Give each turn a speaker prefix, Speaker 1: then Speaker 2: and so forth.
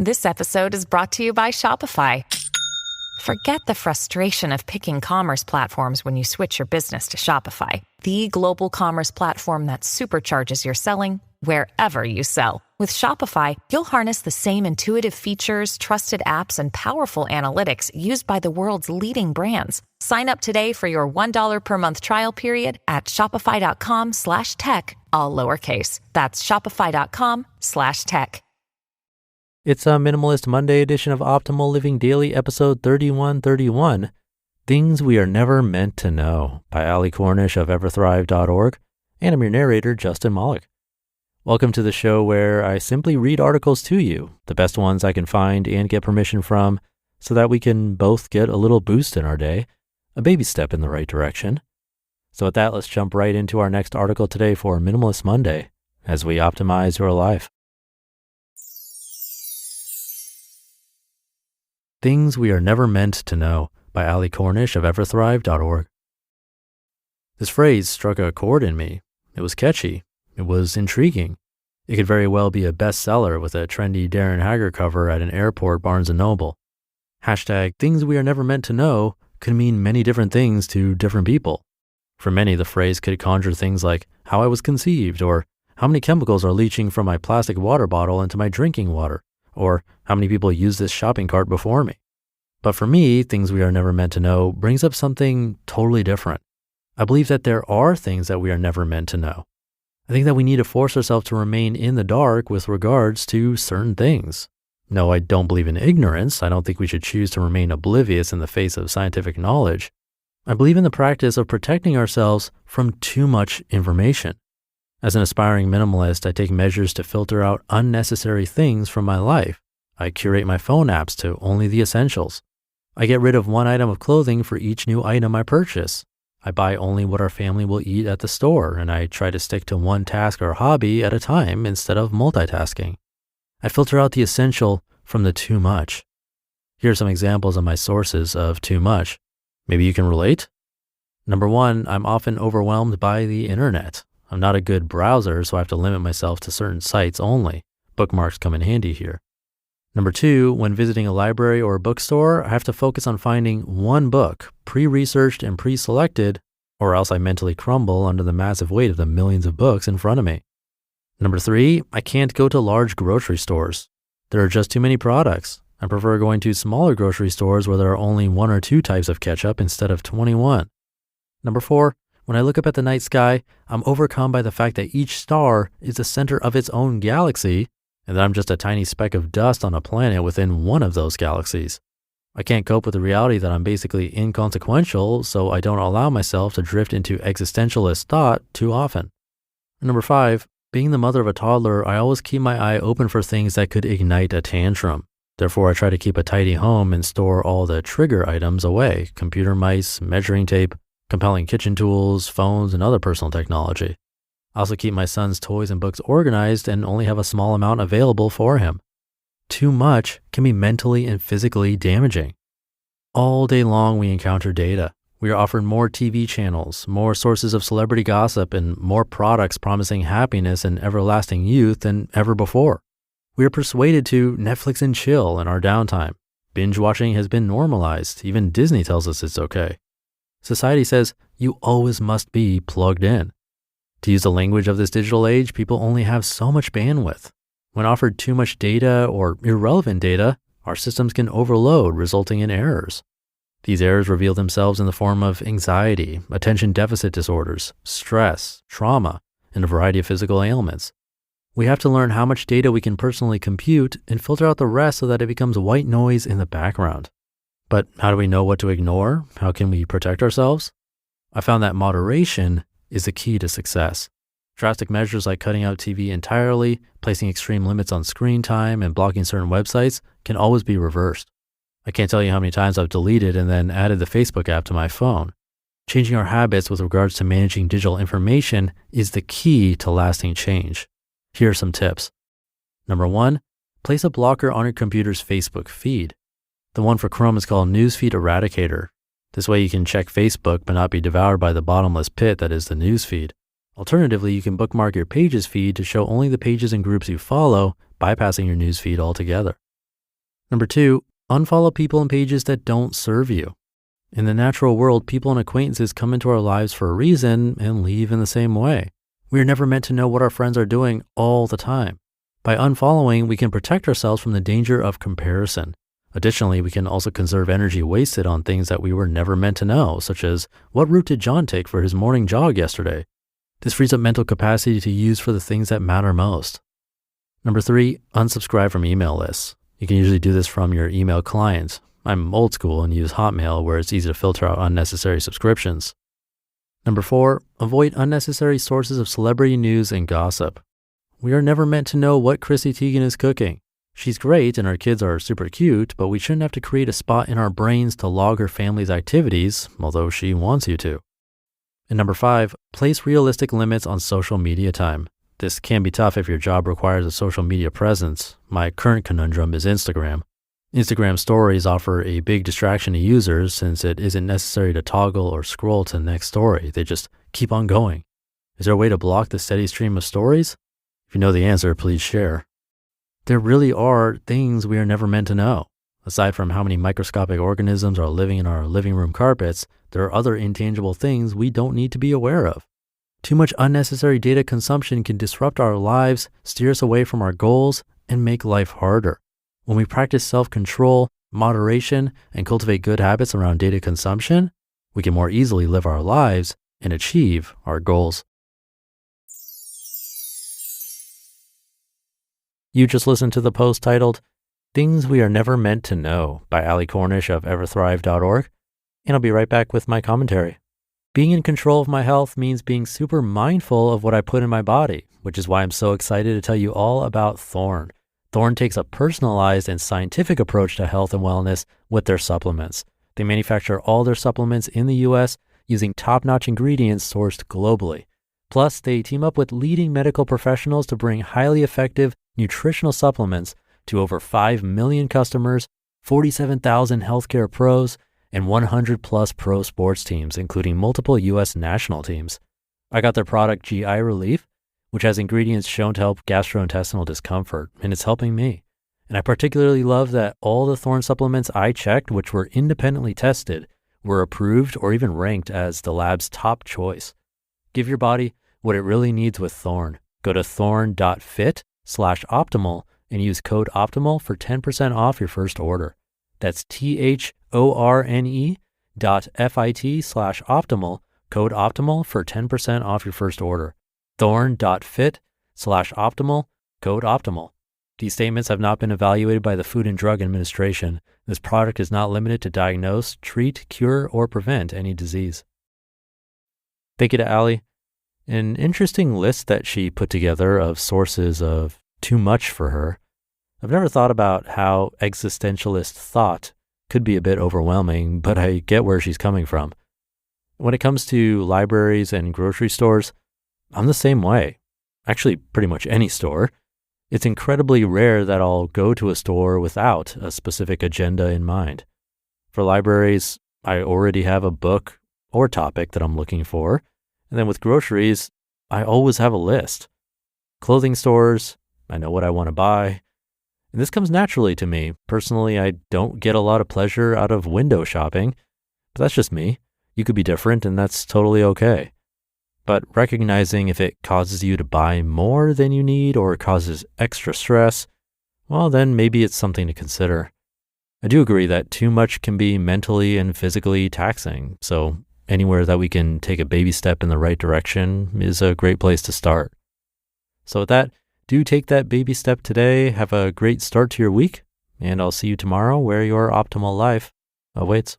Speaker 1: This episode is brought to you by Shopify. Forget the frustration of picking commerce platforms when you switch your business to Shopify, the global commerce platform that supercharges your selling wherever you sell. With Shopify, you'll harness the same intuitive features, trusted apps, and powerful analytics used by the world's leading brands. Sign up today for your $1 per month trial period at shopify.com/tech, all lowercase. That's shopify.com/tech.
Speaker 2: It's a Minimalist Monday edition of Optimal Living Daily, episode 3131, Things We Are Never Meant to Know by Ali Cornish of Everthrive.org, and I'm your narrator, Justin Malik. Welcome to the show where I simply read articles to you, the best ones I can find and get permission from, so that we can both get a little boost in our day, a baby step in the right direction. So with that, let's jump right into our next article today for Minimalist Monday, as we optimize your life. Things We Are Never Meant to Know by Ali Cornish of Everthrive.org. This phrase struck a chord in me. It was catchy. It was intriguing. It could very well be a bestseller with a trendy Darren Hager cover at an airport Barnes & Noble. Hashtag Things We Are Never Meant to Know could mean many different things to different people. For many, the phrase could conjure things like how I was conceived, or how many chemicals are leaching from my plastic water bottle into my drinking water, or how many people use this shopping cart before me. But for me, Things We Are Never Meant to Know brings up something totally different. I believe that there are things that we are never meant to know. I think that we need to force ourselves to remain in the dark with regards to certain things. No, I don't believe in ignorance. I don't think we should choose to remain oblivious in the face of scientific knowledge. I believe in the practice of protecting ourselves from too much information. As an aspiring minimalist, I take measures to filter out unnecessary things from my life. I curate my phone apps to only the essentials. I get rid of one item of clothing for each new item I purchase. I buy only what our family will eat at the store, and I try to stick to one task or hobby at a time instead of multitasking. I filter out the essential from the too much. Here are some examples of my sources of too much. Maybe you can relate? Number one, I'm often overwhelmed by the internet. I'm not a good browser, so I have to limit myself to certain sites only. Bookmarks come in handy here. Number two, when visiting a library or a bookstore, I have to focus on finding one book, pre-researched and pre-selected, or else I mentally crumble under the massive weight of the millions of books in front of me. Number three, I can't go to large grocery stores. There are just too many products. I prefer going to smaller grocery stores where there are only one or two types of ketchup instead of 21. Number four, when I look up at the night sky, I'm overcome by the fact that each star is the center of its own galaxy, and that I'm just a tiny speck of dust on a planet within one of those galaxies. I can't cope with the reality that I'm basically inconsequential, so I don't allow myself to drift into existentialist thought too often. Number five, being the mother of a toddler, I always keep my eye open for things that could ignite a tantrum. Therefore, I try to keep a tidy home and store all the trigger items away: computer mice, measuring tape, compelling kitchen tools, phones, and other personal technology. I also keep my son's toys and books organized and only have a small amount available for him. Too much can be mentally and physically damaging. All day long, we encounter data. We are offered more TV channels, more sources of celebrity gossip, and more products promising happiness and everlasting youth than ever before. We are persuaded to Netflix and chill in our downtime. Binge watching has been normalized. Even Disney tells us it's okay. Society says you always must be plugged in. To use the language of this digital age, people only have so much bandwidth. When offered too much data or irrelevant data, our systems can overload, resulting in errors. These errors reveal themselves in the form of anxiety, attention deficit disorders, stress, trauma, and a variety of physical ailments. We have to learn how much data we can personally compute and filter out the rest so that it becomes white noise in the background. But how do we know what to ignore? How can we protect ourselves? I found that moderation is the key to success. Drastic measures like cutting out TV entirely, placing extreme limits on screen time, and blocking certain websites can always be reversed. I can't tell you how many times I've deleted and then added the Facebook app to my phone. Changing our habits with regards to managing digital information is the key to lasting change. Here are some tips. Number one, place a blocker on your computer's Facebook feed. The one for Chrome is called Newsfeed Eradicator. This way you can check Facebook but not be devoured by the bottomless pit that is the newsfeed. Alternatively, you can bookmark your Pages feed to show only the pages and groups you follow, bypassing your newsfeed altogether. Number 2, unfollow people and pages that don't serve you. In the natural world, people and acquaintances come into our lives for a reason and leave in the same way. We are never meant to know what our friends are doing all the time. By unfollowing, we can protect ourselves from the danger of comparison. Additionally, we can also conserve energy wasted on things that we were never meant to know, such as what route did John take for his morning jog yesterday? This frees up mental capacity to use for the things that matter most. Number 3, unsubscribe from email lists. You can usually do this from your email client. I'm old school and use Hotmail where it's easy to filter out unnecessary subscriptions. Number 4, avoid unnecessary sources of celebrity news and gossip. We are never meant to know what Chrissy Teigen is cooking. She's great and our kids are super cute, but we shouldn't have to create a spot in our brains to log her family's activities, although she wants you to. And number 5, place realistic limits on social media time. This can be tough if your job requires a social media presence. My current conundrum is Instagram. Instagram stories offer a big distraction to users since it isn't necessary to toggle or scroll to the next story. They just keep on going. Is there a way to block the steady stream of stories? If you know the answer, please share. There really are things we are never meant to know. Aside from how many microscopic organisms are living in our living room carpets, there are other intangible things we don't need to be aware of. Too much unnecessary data consumption can disrupt our lives, steer us away from our goals, and make life harder. When we practice self-control, moderation, and cultivate good habits around data consumption, we can more easily live our lives and achieve our goals. You just listened to the post titled, Things We Are Never Meant to Know by Ali Cornish of Everthrive.org, and I'll be right back with my commentary. Being in control of my health means being super mindful of what I put in my body, which is why I'm so excited to tell you all about Thorne. Thorne takes a personalized and scientific approach to health and wellness with their supplements. They manufacture all their supplements in the US using top-notch ingredients sourced globally. Plus, they team up with leading medical professionals to bring highly effective nutritional supplements to over 5 million customers, 47,000 healthcare pros, and 100 plus pro sports teams, including multiple US national teams. I got their product GI Relief, which has ingredients shown to help gastrointestinal discomfort, and it's helping me. And I particularly love that all the Thorne supplements I checked, which were independently tested, were approved or even ranked as the lab's top choice. Give your body what it really needs with Thorne. Go to thorne.fit/optimal and use code OPTIMAL for 10% off your first order. That's THORNE.fit/optimal, code OPTIMAL for 10% off your first order. Thorne.fit/optimal, code OPTIMAL. These statements have not been evaluated by the Food and Drug Administration. This product is not limited to diagnose, treat, cure, or prevent any disease. Thank you to Ali. An interesting list that she put together of sources of too much for her. I've never thought about how existentialist thought could be a bit overwhelming, but I get where she's coming from. When it comes to libraries and grocery stores, I'm the same way. Actually, pretty much any store. It's incredibly rare that I'll go to a store without a specific agenda in mind. For libraries, I already have a book or topic that I'm looking for. And then with groceries, I always have a list. Clothing stores, I know what I want to buy. And this comes naturally to me. Personally, I don't get a lot of pleasure out of window shopping, but that's just me. You could be different, and that's totally okay. But recognizing if it causes you to buy more than you need or causes extra stress, well, then maybe it's something to consider. I do agree that too much can be mentally and physically taxing, so anywhere that we can take a baby step in the right direction is a great place to start. So with that, do take that baby step today. Have a great start to your week, and I'll see you tomorrow where your optimal life awaits.